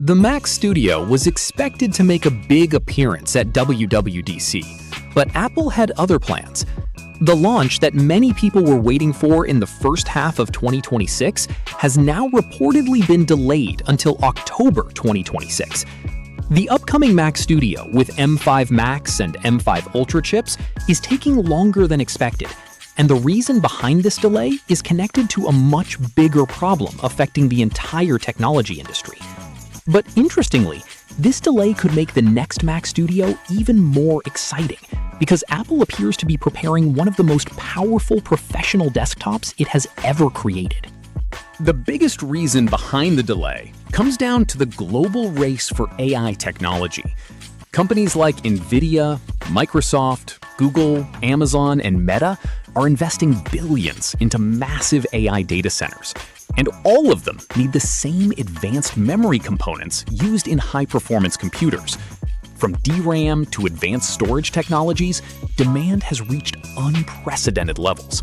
The Mac Studio was expected to make a big appearance at WWDC, but Apple had other plans. The launch that many people were waiting for in the first half of 2026 has now reportedly been delayed until October 2026. The upcoming Mac Studio with M5 Max and M5 Ultra chips is taking longer than expected, and the reason behind this delay is connected to a much bigger problem affecting the entire technology industry. But interestingly, this delay could make the next Mac Studio even more exciting, because Apple appears to be preparing one of the most powerful professional desktops it has ever created. The biggest reason behind the delay comes down to the global race for AI technology. Companies like NVIDIA, Microsoft, Google, Amazon, and Meta are investing billions into massive AI data centers, and all of them need the same advanced memory components used in high-performance computers. From DRAM to advanced storage technologies, demand has reached unprecedented levels.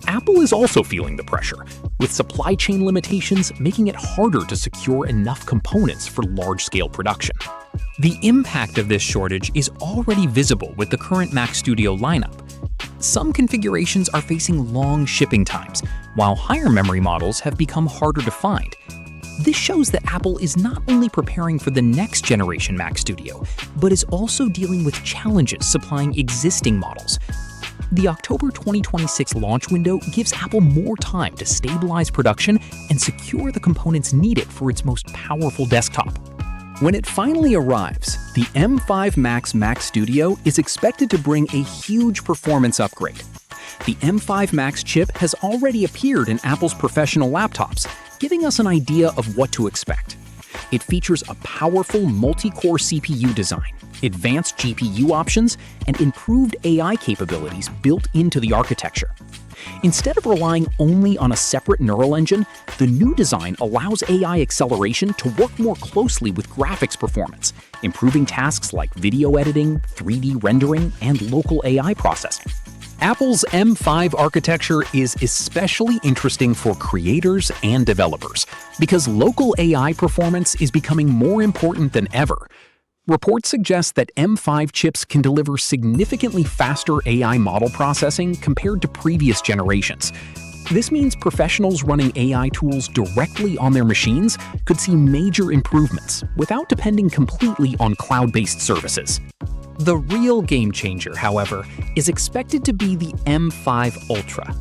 Apple is also feeling the pressure, with supply chain limitations making it harder to secure enough components for large-scale production. The impact of this shortage is already visible with the current Mac Studio lineup. Some configurations are facing long shipping times, while higher memory models have become harder to find. This shows that Apple is not only preparing for the next generation Mac Studio, but is also dealing with challenges supplying existing models. The October 2026 launch window gives Apple more time to stabilize production and secure the components needed for its most powerful desktop. When it finally arrives, the M5 Max Mac Studio is expected to bring a huge performance upgrade. The M5 Max chip has already appeared in Apple's professional laptops, giving us an idea of what to expect. It features a powerful multi-core CPU design, advanced GPU options, and improved AI capabilities built into the architecture. Instead of relying only on a separate neural engine, the new design allows AI acceleration to work more closely with graphics performance, improving tasks like video editing, 3D rendering, and local AI processing. Apple's M5 architecture is especially interesting for creators and developers, because local AI performance is becoming more important than ever. Reports suggest that M5 chips can deliver significantly faster AI model processing compared to previous generations. This means professionals running AI tools directly on their machines could see major improvements without depending completely on cloud-based services. The real game changer, however, is expected to be the M5 Ultra.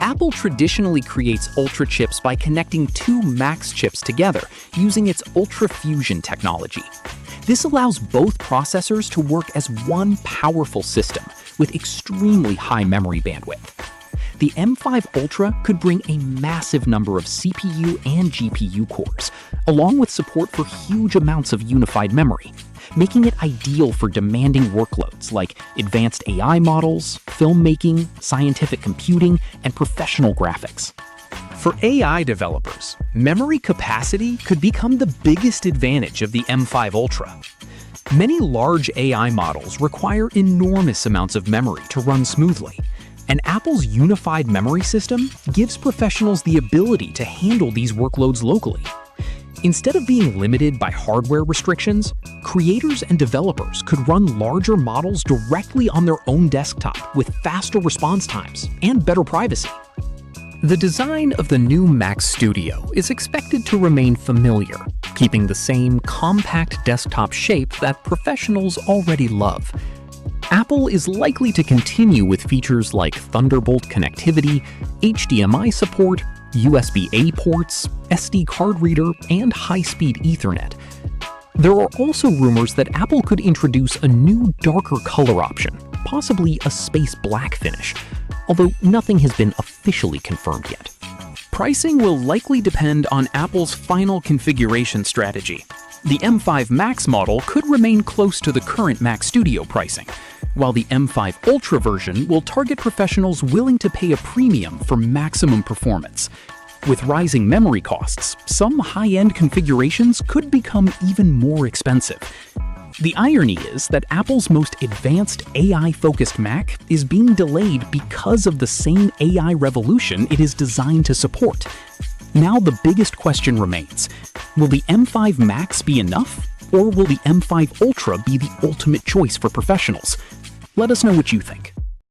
Apple traditionally creates Ultra chips by connecting two Max chips together using its Ultra Fusion technology. This allows both processors to work as one powerful system with extremely high memory bandwidth. The M5 Ultra could bring a massive number of CPU and GPU cores, along with support for huge amounts of unified memory, making it ideal for demanding workloads like advanced AI models, filmmaking, scientific computing, and professional graphics. For AI developers, memory capacity could become the biggest advantage of the M5 Ultra. Many large AI models require enormous amounts of memory to run smoothly, and Apple's unified memory system gives professionals the ability to handle these workloads locally. Instead of being limited by hardware restrictions, creators and developers could run larger models directly on their own desktop with faster response times and better privacy. The design of the new Mac Studio is expected to remain familiar, keeping the same compact desktop shape that professionals already love. Apple is likely to continue with features like Thunderbolt connectivity, HDMI support, USB-A ports, SD card reader, and high-speed Ethernet. There are also rumors that Apple could introduce a new darker color option, possibly a space black finish, although nothing has been officially confirmed yet. Pricing will likely depend on Apple's final configuration strategy. The M5 Max model could remain close to the current Mac Studio pricing, while the M5 Ultra version will target professionals willing to pay a premium for maximum performance. With rising memory costs, some high-end configurations could become even more expensive. The irony is that Apple's most advanced AI-focused Mac is being delayed because of the same AI revolution it is designed to support. Now the biggest question remains: will the M5 Max be enough, or will the M5 Ultra be the ultimate choice for professionals? Let us know what you think.